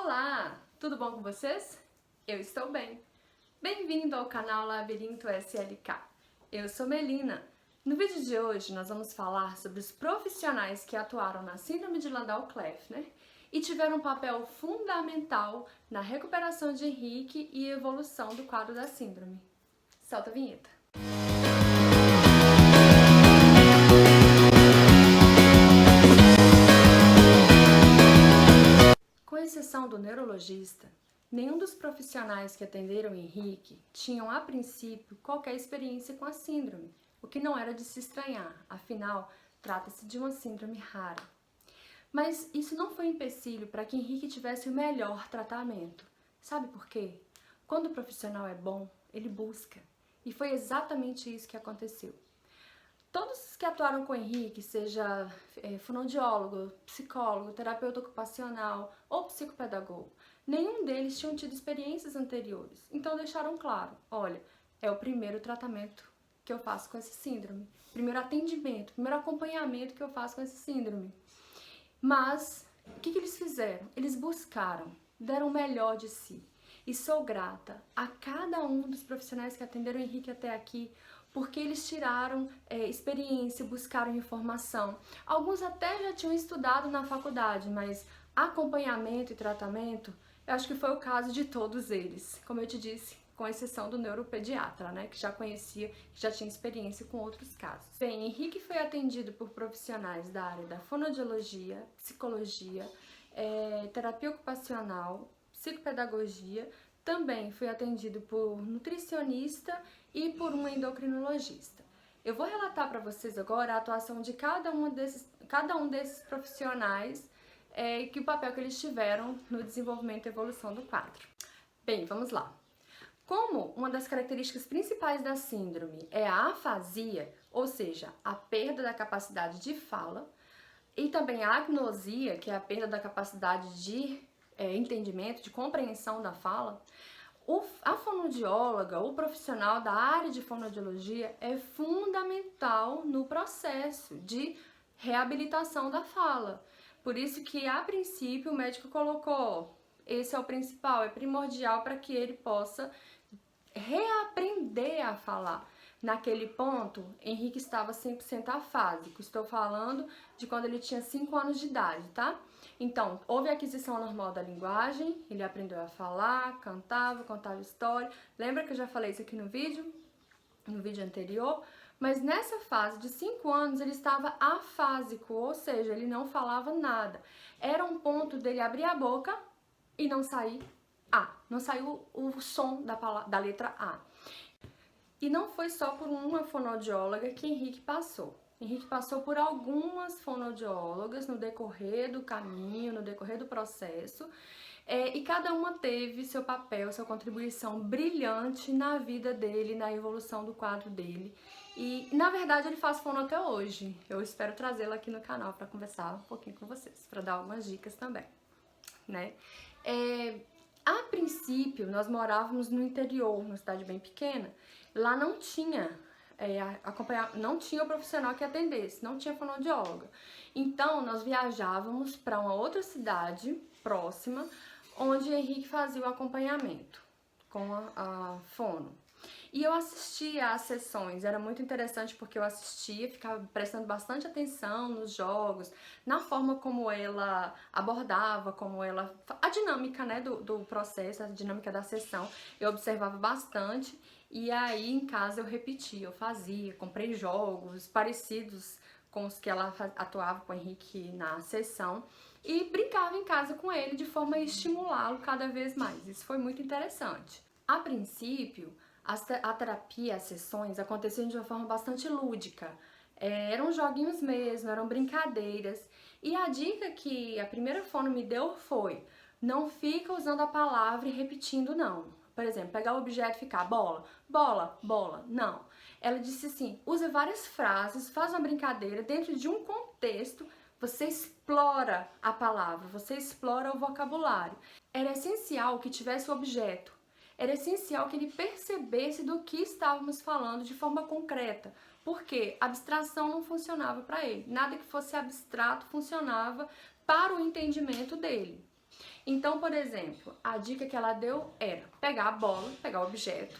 Olá, tudo bom com vocês? Eu estou bem. Bem-vindo ao canal Labirinto SLK. Eu sou Melina. No vídeo de hoje nós vamos falar sobre os profissionais que atuaram na síndrome de Landau-Kleffner e tiveram um papel fundamental na recuperação de Henrique e evolução do quadro da síndrome. Solta a vinheta. Com exceção do neurologista, nenhum dos profissionais que atenderam Henrique tinham, a princípio, qualquer experiência com a síndrome, o que não era de se estranhar, afinal, trata-se de uma síndrome rara. Mas isso não foi empecilho para que Henrique tivesse o melhor tratamento. Sabe por quê? Quando o profissional é bom, ele busca. E foi exatamente isso que aconteceu. Todos que atuaram com o Henrique, seja fonoaudiólogo, psicólogo, terapeuta ocupacional ou psicopedagogo, nenhum deles tinham tido experiências anteriores. Então deixaram claro, olha, é o primeiro tratamento que eu faço com essa síndrome, primeiro atendimento, primeiro acompanhamento que eu faço com essa síndrome. Mas o que eles fizeram? Eles buscaram, deram o melhor de si. E sou grata a cada um dos profissionais que atenderam o Henrique até aqui, porque eles tiraram experiência, buscaram informação. Alguns até já tinham estudado na faculdade, mas acompanhamento e tratamento, eu acho que foi o caso de todos eles. Como eu te disse, com exceção do neuropediatra, né, que já conhecia, que já tinha experiência com outros casos. Bem, Henrique foi atendido por profissionais da área da fonoaudiologia, psicologia, terapia ocupacional, psicopedagogia, também foi atendido por nutricionista e por um endocrinologista. Eu vou relatar para vocês agora a atuação de cada um desses profissionais e o papel que eles tiveram no desenvolvimento e evolução do quadro. Bem, vamos lá. Como uma das características principais da síndrome é a afasia, ou seja, a perda da capacidade de fala, e também a agnosia, que é a perda da capacidade de entendimento, de compreensão da fala, a fonoaudióloga, o profissional da área de fonoaudiologia é fundamental no processo de reabilitação da fala. Por isso que, a princípio, o médico colocou, esse é o principal, é primordial para que ele possa reaprender a falar. Naquele ponto, Henrique estava 100% afásico. Estou falando de quando ele tinha 5 anos de idade, tá? Então, houve a aquisição normal da linguagem, ele aprendeu a falar, cantava, contava história. Lembra que eu já falei isso aqui no vídeo anterior? Mas nessa fase de 5 anos, ele estava afásico, ou seja, ele não falava nada. Era um ponto dele abrir a boca e não sair A. Não saiu o som da letra A. E não foi só por uma fonoaudióloga que Henrique passou. Henrique passou por algumas fonoaudiólogas no decorrer do caminho, no decorrer do processo, e cada uma teve seu papel, sua contribuição brilhante na vida dele, na evolução do quadro dele. E, na verdade, ele faz fono até hoje. Eu espero trazê-lo aqui no canal para conversar um pouquinho com vocês, para dar algumas dicas também, né? A princípio, nós morávamos no interior, numa cidade bem pequena. Lá não tinha não tinha o profissional que atendesse, não tinha fonoaudióloga. Então, nós viajávamos para uma outra cidade próxima, onde Henrique fazia o acompanhamento com a fono. E eu assistia às sessões, era muito interessante porque eu assistia, ficava prestando bastante atenção nos jogos, na forma como ela abordava, a dinâmica, né, do processo, a dinâmica da sessão, eu observava bastante. E aí em casa eu repetia, eu fazia, comprei jogos parecidos com os que ela atuava com o Henrique na sessão e brincava em casa com ele de forma a estimulá-lo cada vez mais. Isso foi muito interessante. A princípio, a terapia, as sessões aconteciam de uma forma bastante lúdica. Eram joguinhos mesmo, eram brincadeiras. E a dica que a primeira fono me deu foi: não fica usando a palavra e repetindo, não. Por exemplo, pegar o objeto e ficar bola, bola, bola. Não. Ela disse assim, usa várias frases, faz uma brincadeira dentro de um contexto, você explora a palavra, você explora o vocabulário. Era essencial que tivesse o objeto. Era essencial que ele percebesse do que estávamos falando de forma concreta, porque abstração não funcionava para ele. Nada que fosse abstrato funcionava para o entendimento dele. Então, por exemplo, a dica que ela deu era pegar a bola, pegar o objeto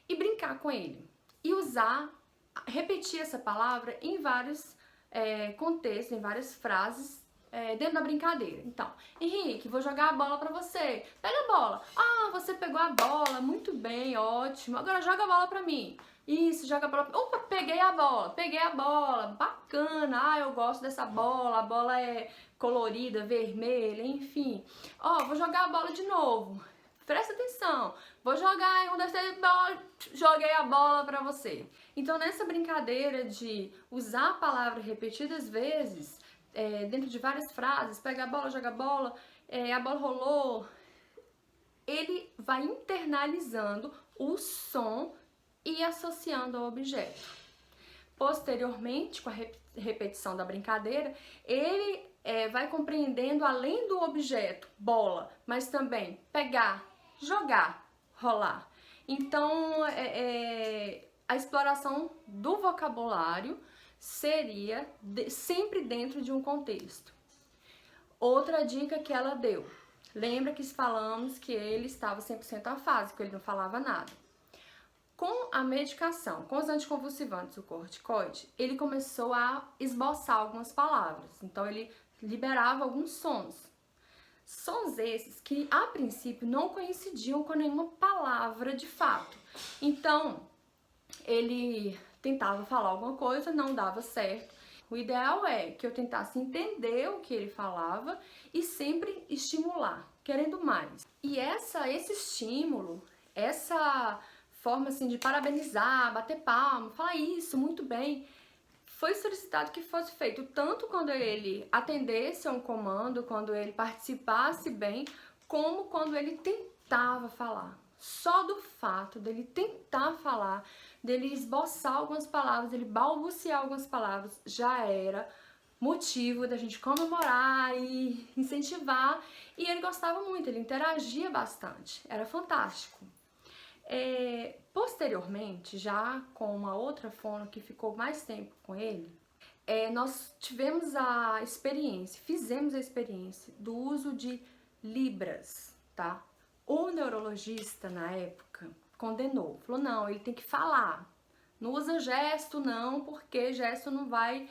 e brincar com ele. E usar, repetir essa palavra em vários contextos, em várias frases dentro da brincadeira. Então, Henrique, vou jogar a bola pra você. Pega a bola. Ah, você pegou a bola, muito bem, ótimo. Agora joga a bola pra mim. Isso, joga a bola. Opa, peguei a bola, bacana. Ah, eu gosto dessa bola, a bola é colorida, vermelha, enfim. Ó, vou jogar a bola de novo. Presta atenção. Vou jogar, 1, 2, 3, bola. Joguei a bola pra você. Então, nessa brincadeira de usar a palavra repetidas vezes, dentro de várias frases, pega a bola, joga a bola rolou, ele vai internalizando o som e associando ao objeto. Posteriormente, com a repetição da brincadeira, ele vai compreendendo além do objeto, bola, mas também pegar, jogar, rolar. Então, a exploração do vocabulário seria sempre dentro de um contexto. Outra dica que ela deu. Lembra que falamos que ele estava 100% afásico, ele não falava nada. Com a medicação, com os anticonvulsivantes, o corticoide, ele começou a esboçar algumas palavras. Então, ele liberava alguns sons. Sons esses que, a princípio, não coincidiam com nenhuma palavra de fato. Então, ele tentava falar alguma coisa, não dava certo. O ideal é que eu tentasse entender o que ele falava e sempre estimular, querendo mais. E esse estímulo, essa forma assim de parabenizar, bater palma, falar isso, muito bem, foi solicitado que fosse feito tanto quando ele atendesse a um comando, quando ele participasse bem, como quando ele tentava falar. Só do fato dele tentar falar, dele esboçar algumas palavras, dele balbuciar algumas palavras, já era motivo da gente comemorar e incentivar. E ele gostava muito, ele interagia bastante, era fantástico. Posteriormente, já com uma outra fono que ficou mais tempo com ele, nós fizemos a experiência do uso de Libras, tá? O neurologista, na época, condenou, falou, não, ele tem que falar, não usa gesto não, porque gesto não vai,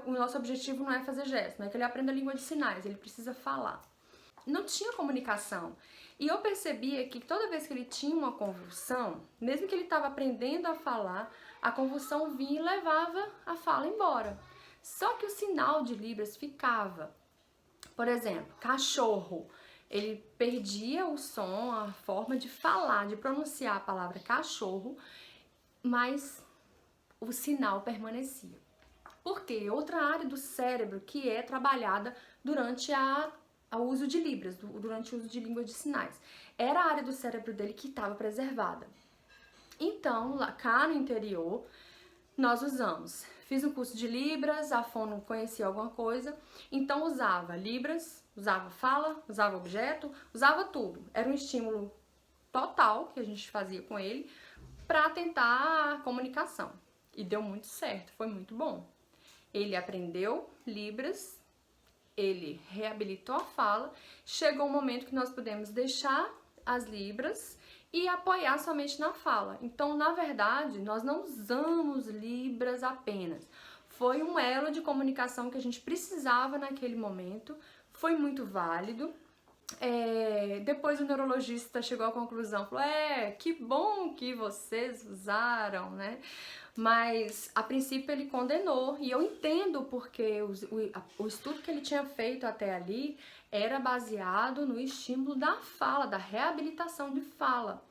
o nosso objetivo não é fazer gesto, não é que ele aprenda a língua de sinais, ele precisa falar. Não tinha comunicação. E eu percebia que toda vez que ele tinha uma convulsão, mesmo que ele estava aprendendo a falar, a convulsão vinha e levava a fala embora. Só que o sinal de Libras ficava. Por exemplo, cachorro. Ele perdia o som, a forma de falar, de pronunciar a palavra cachorro, mas o sinal permanecia. Por quê? Outra área do cérebro que é trabalhada durante o uso de Libras, durante o uso de língua de sinais. Era a área do cérebro dele que estava preservada. Então, lá cá no interior, nós usamos. Fiz um curso de Libras, a fono conhecia alguma coisa, então usava Libras, usava fala, usava objeto, usava tudo. Era um estímulo total que a gente fazia com ele para tentar a comunicação. E deu muito certo, foi muito bom. Ele aprendeu Libras, ele reabilitou a fala, chegou um momento que nós pudemos deixar as Libras e apoiar somente na fala. Então, na verdade, nós não usamos Libras apenas. Foi um elo de comunicação que a gente precisava naquele momento, foi muito válido. Depois o neurologista chegou à conclusão, falou, que bom que vocês usaram, né? Mas, a princípio, ele condenou, e eu entendo porque o estudo que ele tinha feito até ali era baseado no estímulo da fala, da reabilitação de fala.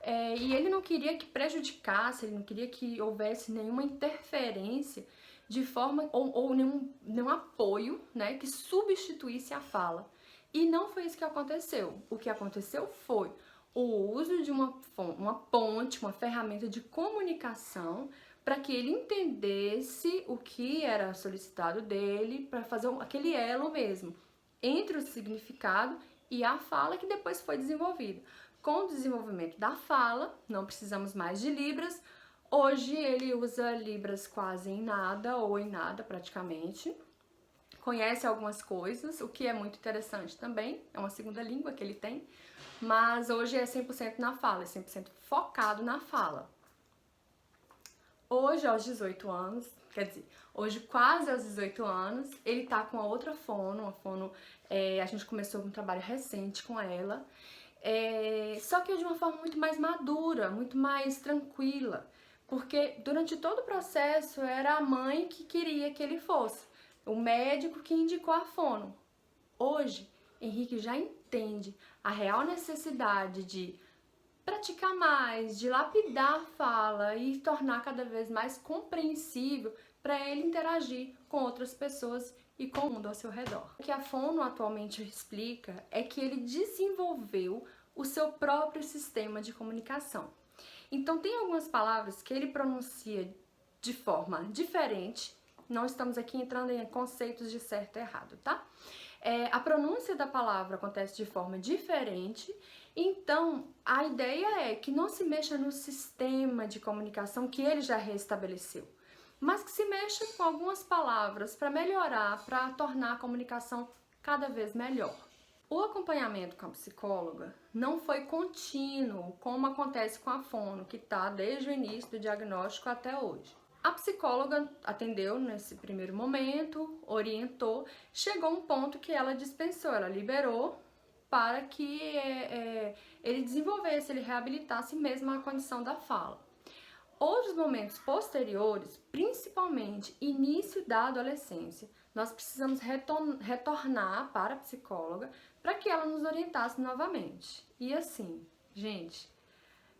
E ele não queria que prejudicasse, ele não queria que houvesse nenhuma interferência de forma, ou nenhum apoio, né, que substituísse a fala. E não foi isso que aconteceu. O que aconteceu foi o uso de uma ponte, uma ferramenta de comunicação para que ele entendesse o que era solicitado dele, para fazer aquele elo mesmo entre o significado e a fala que depois foi desenvolvida. Com o desenvolvimento da fala, não precisamos mais de Libras. Hoje ele usa Libras quase em nada ou em nada praticamente. conhece algumas coisas, o que é muito interessante também, é uma segunda língua que ele tem, mas hoje é 100% na fala, é 100% focado na fala. Hoje, aos 18 anos, quer dizer, hoje quase aos 18 anos, ele tá com a outra fono, a gente começou um trabalho recente com ela, só que de uma forma muito mais madura, muito mais tranquila, porque durante todo o processo era a mãe que queria que ele fosse, o médico que indicou a fono. Hoje, Henrique já entende a real necessidade de praticar mais, de lapidar a fala e tornar cada vez mais compreensível para ele interagir com outras pessoas e com o mundo ao seu redor. O que a fono atualmente explica é que ele desenvolveu o seu próprio sistema de comunicação. Então tem algumas palavras que ele pronuncia de forma diferente, não estamos aqui entrando em conceitos de certo e errado, tá? A pronúncia da palavra acontece de forma diferente, então a ideia é que não se mexa no sistema de comunicação que ele já restabeleceu, mas que se mexa com algumas palavras para melhorar, para tornar a comunicação cada vez melhor. O acompanhamento com a psicóloga não foi contínuo, como acontece com a fono, que está desde o início do diagnóstico até hoje. A psicóloga atendeu nesse primeiro momento, orientou, chegou um ponto que ela dispensou, ela liberou para que ele desenvolvesse, ele reabilitasse mesmo a condição da fala. Outros momentos posteriores, principalmente início da adolescência, nós precisamos retornar para a psicóloga para que ela nos orientasse novamente. E assim, gente,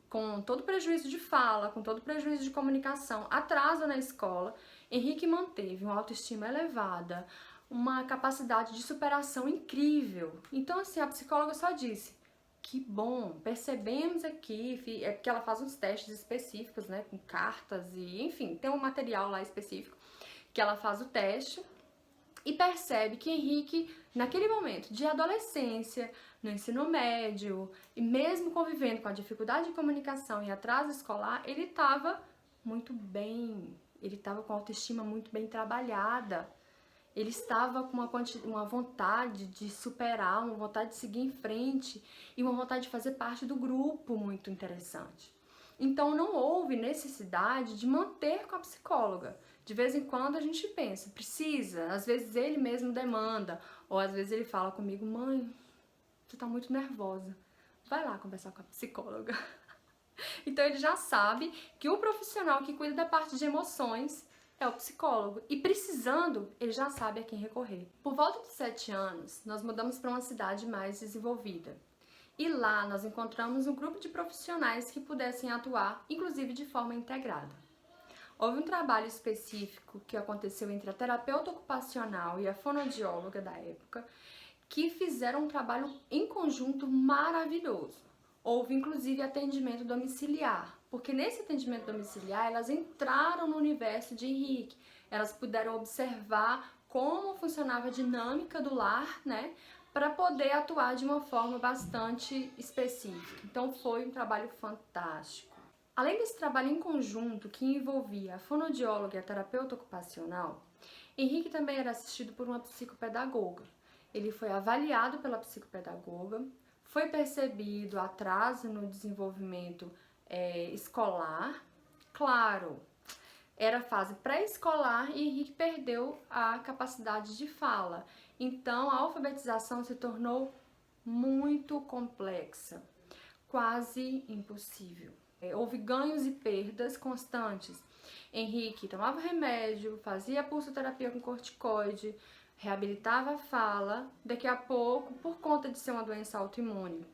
com todo prejuízo de fala, com todo prejuízo de comunicação, atraso na escola, Henrique manteve uma autoestima elevada, uma capacidade de superação incrível. Então, assim, a psicóloga só disse: que bom, percebemos aqui, é porque ela faz uns testes específicos, né, com cartas e, enfim, tem um material lá específico que ela faz o teste e percebe que Henrique, naquele momento de adolescência, no ensino médio, e mesmo convivendo com a dificuldade de comunicação e atraso escolar, ele estava muito bem, ele estava com a autoestima muito bem trabalhada, ele estava com uma vontade de superar, uma vontade de seguir em frente e uma vontade de fazer parte do grupo muito interessante. Então não houve necessidade de manter com a psicóloga. De vez em quando a gente pensa, precisa, às vezes ele mesmo demanda, ou às vezes ele fala comigo: mãe, você tá muito nervosa, vai lá conversar com a psicóloga. Então ele já sabe que o profissional que cuida da parte de emoções é o psicólogo, e precisando, ele já sabe a quem recorrer. Por volta de 7 anos, nós mudamos para uma cidade mais desenvolvida. E lá nós encontramos um grupo de profissionais que pudessem atuar, inclusive de forma integrada. Houve um trabalho específico que aconteceu entre a terapeuta ocupacional e a fonoaudióloga da época, que fizeram um trabalho em conjunto maravilhoso. Houve inclusive atendimento domiciliar, porque nesse atendimento domiciliar elas entraram no universo de Henrique, elas puderam observar como funcionava a dinâmica do lar, né, para poder atuar de uma forma bastante específica. Então foi um trabalho fantástico. Além desse trabalho em conjunto que envolvia a fonoaudióloga e a terapeuta ocupacional, Henrique também era assistido por uma psicopedagoga. Ele foi avaliado pela psicopedagoga, foi percebido atraso no desenvolvimento escolar. Claro, era fase pré-escolar e Henrique perdeu a capacidade de fala. Então, a alfabetização se tornou muito complexa, quase impossível. Houve ganhos e perdas constantes. Henrique tomava remédio, fazia pulsoterapia com corticoide, reabilitava a fala, daqui a pouco, por conta de ser uma doença autoimune,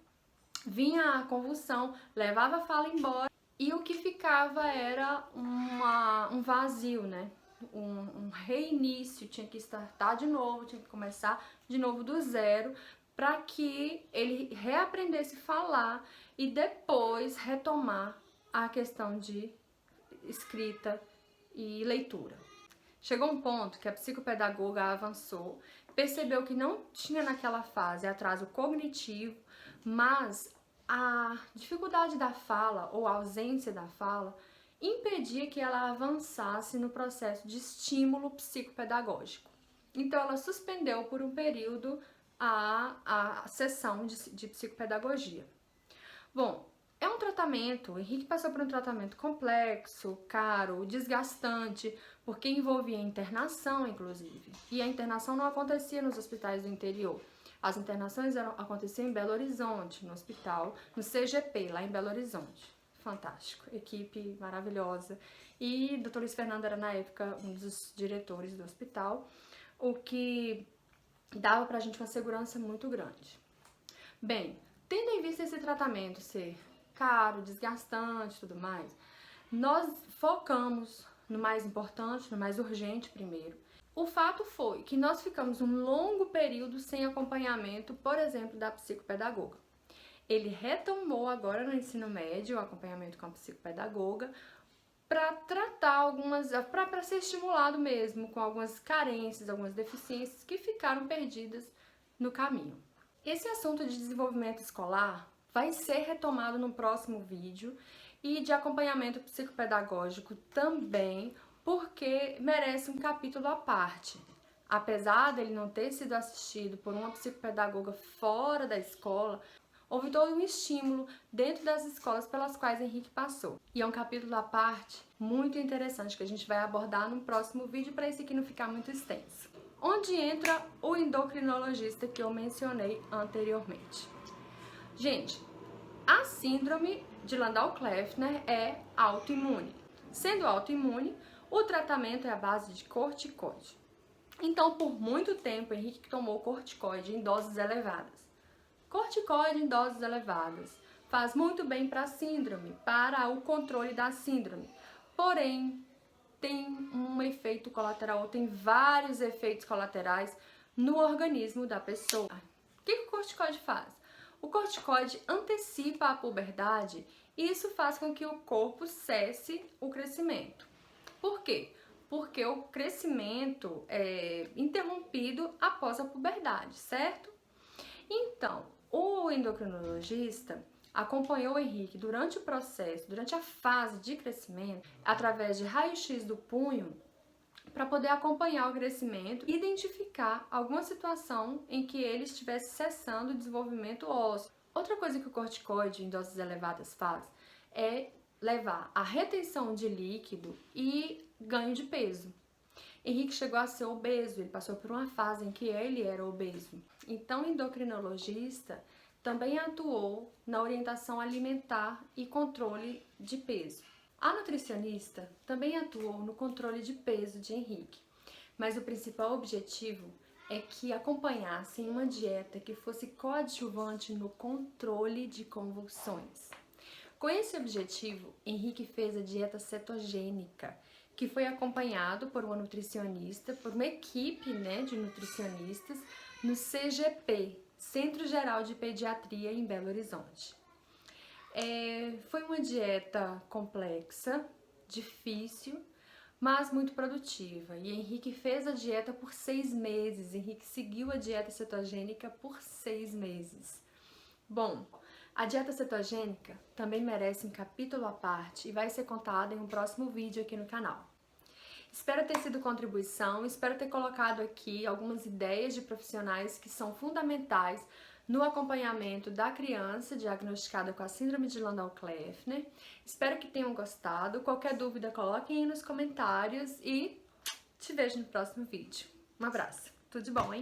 vinha a convulsão, levava a fala embora e o que ficava era um vazio, né? Um reinício, tinha que startar de novo, tinha que começar de novo do zero para que ele reaprendesse a falar e depois retomar a questão de escrita e leitura. Chegou um ponto que a psicopedagoga avançou, percebeu que não tinha naquela fase atraso cognitivo, mas a dificuldade da fala ou a ausência da fala impedia que ela avançasse no processo de estímulo psicopedagógico. Então ela suspendeu por um período a sessão de psicopedagogia. Bom, é um tratamento, o Henrique passou por um tratamento complexo, caro, desgastante, porque envolvia internação, inclusive. E a internação não acontecia nos hospitais do interior. As internações aconteciam em Belo Horizonte, no hospital, no CGP, lá em Belo Horizonte. Fantástico, equipe maravilhosa. E o Dr. Luiz Fernando era, na época, um dos diretores do hospital, o que dava pra gente uma segurança muito grande. Bem, tendo em vista esse tratamento ser caro, desgastante e tudo mais, nós focamos no mais importante, no mais urgente primeiro. O fato foi que nós ficamos um longo período sem acompanhamento, por exemplo, da psicopedagoga. Ele retomou agora no ensino médio o acompanhamento com a psicopedagoga para tratar para ser estimulado mesmo com algumas carências, algumas deficiências que ficaram perdidas no caminho. Esse assunto de desenvolvimento escolar vai ser retomado no próximo vídeo e de acompanhamento psicopedagógico também, porque merece um capítulo à parte. Apesar dele não ter sido assistido por uma psicopedagoga fora da escola, houve todo um estímulo dentro das escolas pelas quais Henrique passou. E é um capítulo à parte muito interessante que a gente vai abordar no próximo vídeo para esse aqui não ficar muito extenso. Onde entra o endocrinologista que eu mencionei anteriormente. Gente, a síndrome de Landau-Kleffner é autoimune. Sendo autoimune, o tratamento é à base de corticoide. Então, por muito tempo, Henrique tomou corticoide em doses elevadas. Corticoide em doses elevadas faz muito bem para a síndrome, para o controle da síndrome. Porém, tem um efeito colateral, tem vários efeitos colaterais no organismo da pessoa. O que o corticoide faz? O corticoide antecipa a puberdade e isso faz com que o corpo cesse o crescimento. Por quê? Porque o crescimento é interrompido após a puberdade, certo? Então, o endocrinologista acompanhou o Henrique durante o processo, durante a fase de crescimento, através de raio-x do punho, para poder acompanhar o crescimento e identificar alguma situação em que ele estivesse cessando o desenvolvimento ósseo. Outra coisa que o corticoide em doses elevadas faz é levar a retenção de líquido e ganho de peso. Henrique chegou a ser obeso, ele passou por uma fase em que ele era obeso. Então, o endocrinologista também atuou na orientação alimentar e controle de peso. A nutricionista também atuou no controle de peso de Henrique, mas o principal objetivo é que acompanhassem uma dieta que fosse coadjuvante no controle de convulsões. Com esse objetivo, Henrique fez a dieta cetogênica, que foi acompanhado por uma nutricionista, por uma equipe de nutricionistas no CGP, Centro Geral de Pediatria em Belo Horizonte. Foi uma dieta complexa, difícil, mas muito produtiva. E Henrique fez a dieta por 6 meses. Henrique seguiu a dieta cetogênica por 6 meses. Bom, a dieta cetogênica também merece um capítulo à parte e vai ser contada em um próximo vídeo aqui no canal. Espero ter sido contribuição, espero ter colocado aqui algumas ideias de profissionais que são fundamentais no acompanhamento da criança diagnosticada com a síndrome de Landau-Kleffner. Espero que tenham gostado. Qualquer dúvida, coloquem aí nos comentários e te vejo no próximo vídeo. Um abraço. Tudo de bom, hein?